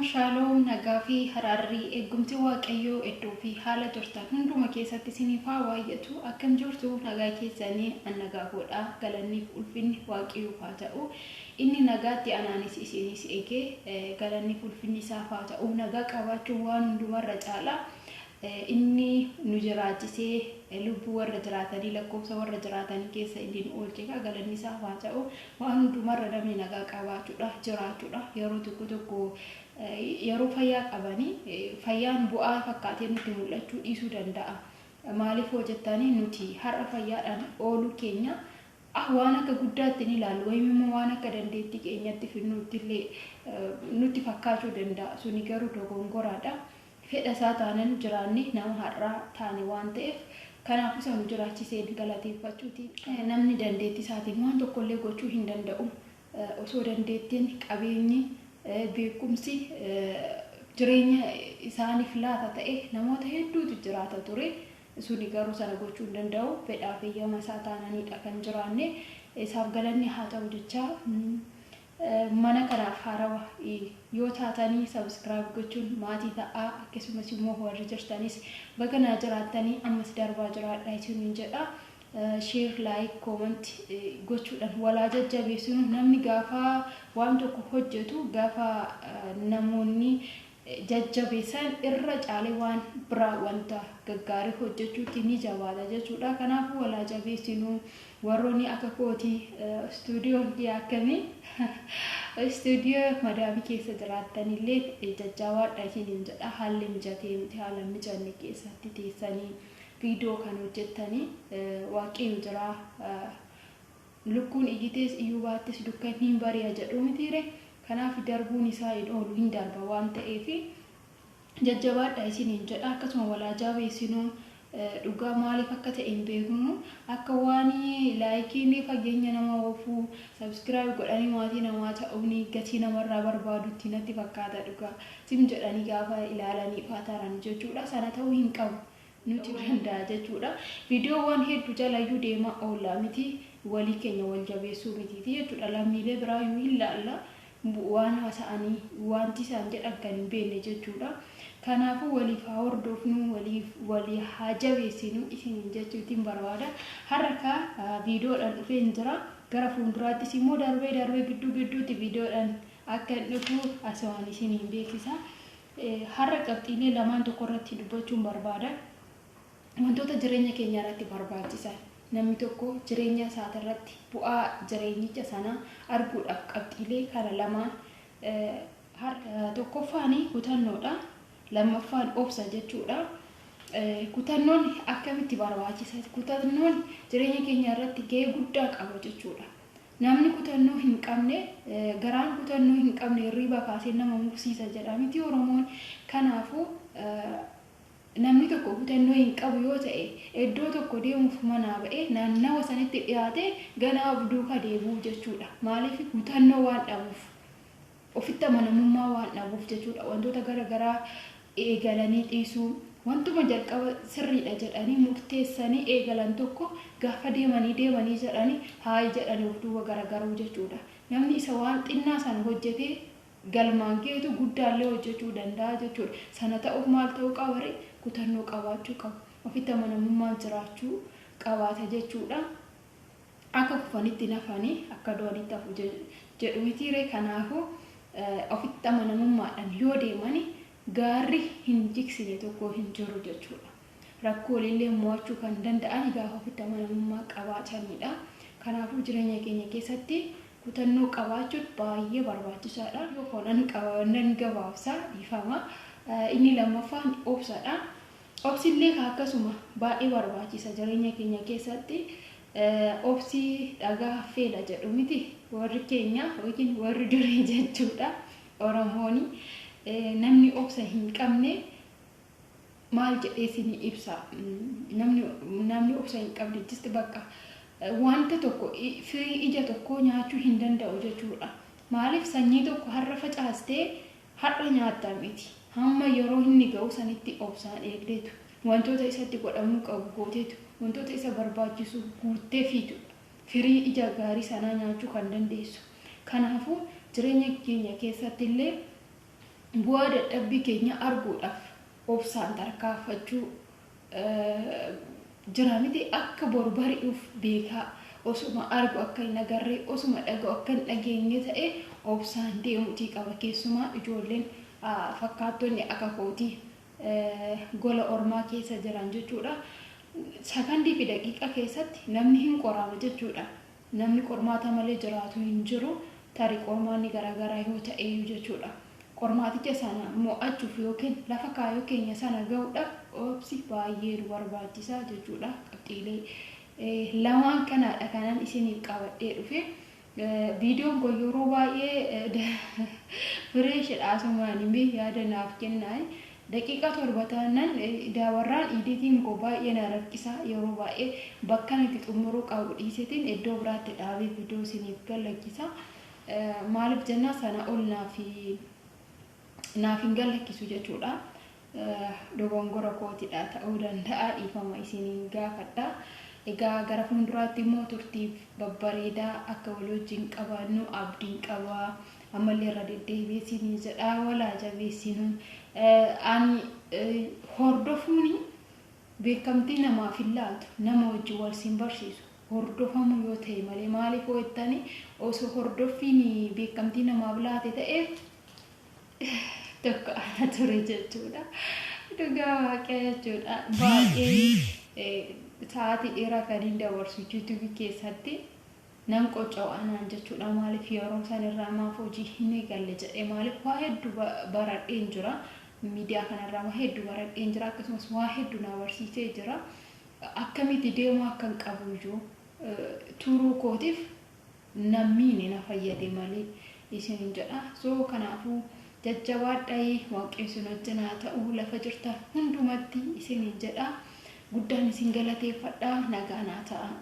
Shalom nagaafi hararrii eegumti waaqayyoo iddoo fi haala turtan hunduma keessatti sinifaa waayyatu akkam jirtu nagaa keessanii nagaa godha galanniif ulfinni waaqayyoo haa ta'u inni nagaatti anaanis isinis eegee galanniif ulfinni isaa haa ta'u nagaa qabaachuu waan hundumarra caala inni nu jiraachisee lubbuu warra jiraatanii lakkoofsa warra jiraatanii keessa inni oolchee galanni isaa haa ta'u waan hundumarra namni nagaa qabaachuudha jiraachuudha yeroo tokko yeroo fayyaa qabanii fayyaan bu'aa fakkaatee nutti mul'achuu dhiisuu danda'a. Maaliif hojjettanii nuti har'a fayyaadhaan ooluu keenya waan akka guddaatti ni ilaalu wayimmoo waan akka dandeettii keenyatti nutti fakkaachuu danda'a. Suni garuu dogongoraadha. Fedha isaa taanaan jiraanne nama har'aa taane waan ta'eef kanaaf isa nu jiraachisee galateeffachuuti. Namni dandeettii isaatiin waan tokkollee gochuu hin danda'u. Osoo dandeettiin qabeenyi beekumsi jireenya isaaniif laata ta'e namoota hedduutu jiraata ture. Suni garuu sana gochuu hin danda'u. Fedhaa fi eeyyama isaa taananidha kan jiraanne. Isaaf galanni haa ta'u jecha mana kanaaf haarawaa yoo taatanii subscribe gochuun maatii ta'aa akkasumas immoo warri jirtanis baganaa jiraattanii ammas darbaa jiraadha isiniin jedha. Share like comment gochuudhaan walaa jajjabeessinu namni gaafa waan tokko hojjetu gaafa namoonni jajjabeessan irra caalee waan biraa wanta gaggaarii hojjechuutti ni jabaata jechuudha. Kanaafuu walaa jabeessinu warroonni akka kooti stuudiyoon akkamii stuudiyoo madaamii keessa jiraatanillee jajjabaadha isiniin jedha. Haalli mijatee miti haala mijanne keessatti teessanii video kan hojjettanii waaqayyo jira lukkuun iyyitees iyyuu baattis dukkan hin bari'a jedhu mitiire. Kanaaf darbuun isaa hin oolu hin darba waan ta'eef jajjabaadha isiniin jedha. Akkasuma walaa jabeessinu dhugaa maaliif akka ta'e hin beeknu akka waan laayikiin fageenya nama oofuu subscribe godhanii maatii namaa ta'uun gatii namarraa barbaadutti natti fakkaata dhugaa sim jedhanii gaafa ilaalanii faataran jechuudha. Sana ta'uu hin qabu nuti danda'a jechuudha. Viidiyoowwan hedduu jalayyuu deemaa oolla miti walii keenya wal jabeessuu miti jechuudha. Lammiilee biraayyuu hin laalla waan haasa'anii wanti isaan jedhan kan hin beekne jechuudha. Kanaafuu waliif haa hordofnu walii haa jabeessinu isiniin jechuutiin barbaada. Har'a viidiyoodhaan dhufee hin jira. Gara fuulduraattis immoo darbee gidduutti viidiyoodhaan akka dhufu aswaan isiniin beeksisa. Har'a qabxiilee lamaan tokko irratti dubbachuun barbaada. Wantoota jireenya keenya irratti barbaachisan namni tokko jireenya isaa irratti bu'aa jireenyicha sana arguudhaaf qabxiilee kana lamaan tokkoffaan kutannoodha. Lammaffaan obsa jechuudha. Kutannoon akkamitti barbaachisa? Kutannoon jireenya keenya irratti gahee guddaa qaba jechuudha. Namni kutannoo hin qabne garaan kutannoo hin qabne hirriba kaasee nama mursiisa jedha miti Oromoon. Kanaafuu namni tokko kutannoo hin qabu yoo ta'e iddoo tokko deemuuf manaa ba'ee naannawa sanitti dhiyaate ganaa duukaa deebi'u jechuudha. Maaliif kutannoo waan dhabuuf ofitti amanamummaa waan dhabuuf jechuudha. Wantoota garaagaraa eegalanii dhiisuu wantuma jalqaba sirriidha jedhanii murteessanii eegalan tokko gaafa deemanii jedhanii haay jedhanii of duuba garagaruu jechuudha. Namni isa waan xinnaa sana hojjetee galmaan geetu guddaallee hojjechuu danda'a jechuudha. Sana ta'uuf maal ta'uu qaba? Kutannoo qabaachuu qabu. Ofitti amanamummaa jiraachuu qabaata jechuudha. Akka kufanitti nafanii akka doonitti hafu jedhu mitiire. Kanaafuu ofitti amanamummaadhaan yoo deemanii gaarri hin jiksine tokko hin jiru jechuudha. Rakkoolee mo'achuu kan danda'an gaafa ofitti amanamummaa qabaatanidha. Kanaafuu jireenya keenya keessatti kutannoo qabaachuun baay'ee barbaachisaadha. Yookaan gabaabsaa ifama. Inni lammaffaan obsadha. Obsillee akkasuma baay'ee barbaachisa jireenya keenya keessatti. Obsi dhagaa feela jedhu miti warri keenya yookiin warri durii jechuudha. Oromooni namni obsa hin qabne maal jedhee isin ibsa? Namni obsa hin qabne jisti bakka wanta tokko firii ija tokko nyaachuu hin danda'u jechuudha. Maaliif sanyii tokko har'a facaastee har'a nyaattaa miti. Hamma yeroo inni ga'u sanitti obsaan eegdeetu wantoota isatti godhamuu qabu gooteetu wantoota isa barbaachisu guuttee firii ija gaarii sanaa nyaachuu kan dandeessu. Kanaafuu jireenya keenya keessatti illee bu'aa dadhabbii keenya arguudhaaf obsaan tarkaanfachuu jira miti akka boru bari'uuf beekaa osuma argu akka hin agarree osuma dhaga'u akka hin dhageenye ta'e obsaan deemuutii qaba keessumaa ijoolleen fakkaattonni akka kootii gola ormaa keessa jiran jechuudha. Sakandii fi daqiiqa keessatti namni hin qorama jechuudha. Namni qormaata malee jiraatu hin jiru. Tarii qormaanni garaagaraa yoo ta'e jechuudha. Qormaaticha sana mo'achuuf yookiin lafa kaayoo keenya sana ga'uudhaaf obsi baay'ee nu barbaachisa jechuudha. Qabxiilee lamaan kanaadha kanan isiniif qabadhee dhufe. Viidiyoon kun yeroo baay'ee fireeshidha asumaan himee yaada naaf kennaa. Daqiiqa 7 taanan daawwarraan editiin koo baay'ee na rakkisa yeroo baay'ee bakka itti xumuruu qabu dhiisetiin iddoo biraatti dhaabee viidiyoo isiniif galakkisa. Maaliif jenna sana ol naaf hin galakkisu jechuudha. Dogongora kootidha ta'uu danda'a dhiifama isiniin gaafadha. Egaa gara fuulduraatti immoo turtiif babbareedaa akka wal wajjin qabaannu abdiin qabaa. Ammallee irra deddeebi'ee isinii jedha walaa jabeessinuun ani hordofuuni beekamtii namaaf hin laatu nama wajjin wal sin barsiisu hordofamu yoo ta'e malee maaliif hojjettani osoo hordoffiin beekamtii namaaf laate ta'e tokko ana ture jechuudha. Dhugaa waaqayyo jechuudha baay'ee sa'aatii dheeraa kan hin dabarsu YouTube keessatti nan qoca'u anaan jechuudha. Maaliif yeroo san irraa maaf hojii hin eegalle jedhee maaliif waa hedduu baradheen jira. Miidiyaa kanarraa waa hedduu baradheen jira akkasumas waa hedduu na barsiisee jira. Akkamitti deemuu akka qabu iyyuu turuu kootiif namni na fayyade malee isin jedha. So kanaafuu jajjabaadhaa waaqayyo isin wajjin haa ta'u lafa jirtan hundumatti isin jedha. Guddaan isin galateeffadha nagaan haa ta'aa.